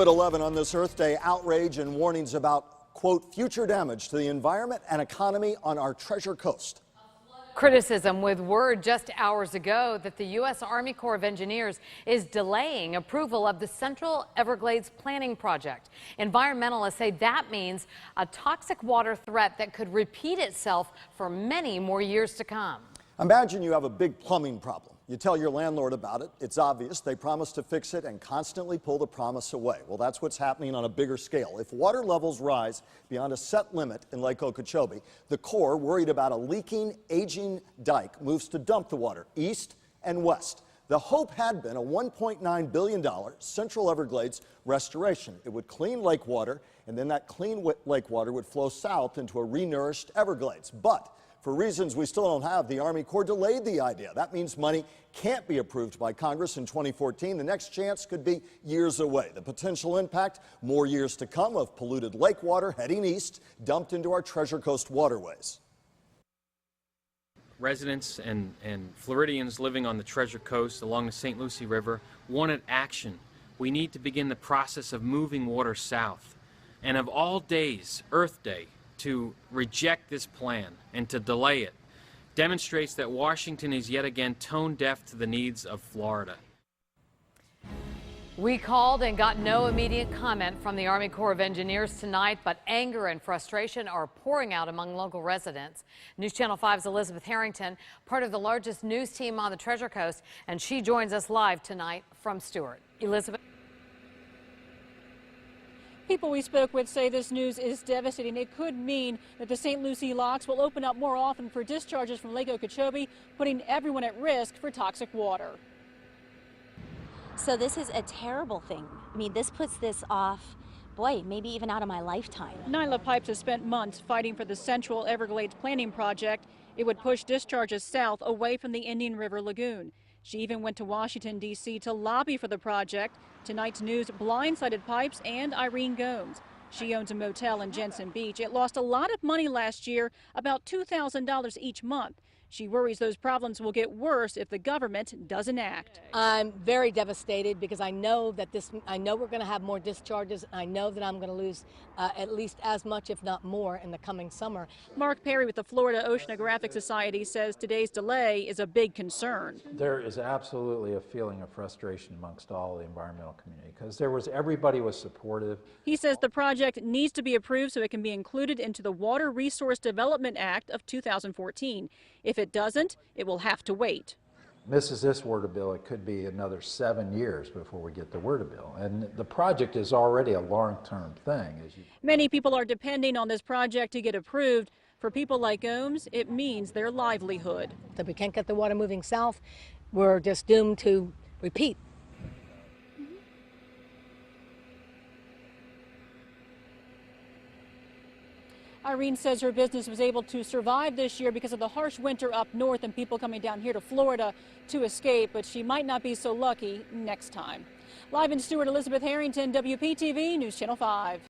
at 11 on this Earth Day, outrage and warnings about, quote, future damage to the environment and economy on our Treasure Coast. Criticism with word just hours ago that the U.S. Army Corps of Engineers is delaying approval of the Central Everglades planning project. Environmentalists say that means a toxic water threat that could repeat itself for many more years to come. Imagine you have a big plumbing problem. You tell your landlord about it. It's obvious. They promise to fix it and constantly pull the promise away. Well, that's what's happening on a bigger scale. If water levels rise beyond a set limit in Lake Okeechobee, the Corps, worried about a leaking, aging dike, moves to dump the water east and west. The hope had been a $1.9 billion Central Everglades restoration. It would clean lake water, and then that clean lake water would flow south into a renourished Everglades. But for reasons we still don't have, the Army Corps delayed the idea. That means money can't be approved by Congress in 2014. The next chance could be years away. The potential impact, more years to come of polluted lake water heading east, dumped into our Treasure Coast waterways. Residents and Floridians living on the Treasure Coast along the St. Lucie River wanted action. We need to begin the process of moving water south. And of all days, Earth Day, to reject this plan and to delay it demonstrates that Washington is yet again tone deaf to the needs of Florida. We called and got no immediate comment from the Army Corps of Engineers tonight, but anger and frustration are pouring out among local residents. News Channel 5's Elizabeth Harrington, part of the largest news team on the Treasure Coast, and she joins us live tonight from Stewart. Elizabeth? People we spoke with say this news is devastating. It could mean that the St. Lucie locks will open up more often for discharges from Lake Okeechobee, putting everyone at risk for toxic water. So this is a terrible thing. I mean, this puts this off, boy, maybe even out of my lifetime. Nyla Pipes has spent months fighting for the Central Everglades planning project. It would push discharges south away from the Indian River Lagoon. She even went to Washington, D.C. to lobby for the project. Tonight's news blindsided Pipes and Irene Gomes. She owns a motel in Jensen Beach. It lost a lot of money last year, about $2,000 each month. She worries those problems will get worse if the government doesn't act. I'm very devastated because I know that we're going to have more discharges. I know that I'm going to lose at least as much, if not more, in the coming summer. Mark Perry with the Florida Oceanographic Society says today's delay is a big concern. There is absolutely a feeling of frustration amongst all the environmental community because everybody was supportive. He says the project needs to be approved so it can be included into the Water Resource Development Act of 2014. If it doesn't, it will have to wait. Misses this water bill, it could be another 7 years before we get the water bill. And the project is already a long-term thing. Many people are depending on this project to get approved. For people like Gomes, it means their livelihood. If we can't get the water moving south, we're just doomed to repeat. Irene says her business was able to survive this year because of the harsh winter up north and people coming down here to Florida to escape, but she might not be so lucky next time. Live in Stewart, Elizabeth Harrington, WPTV News Channel 5.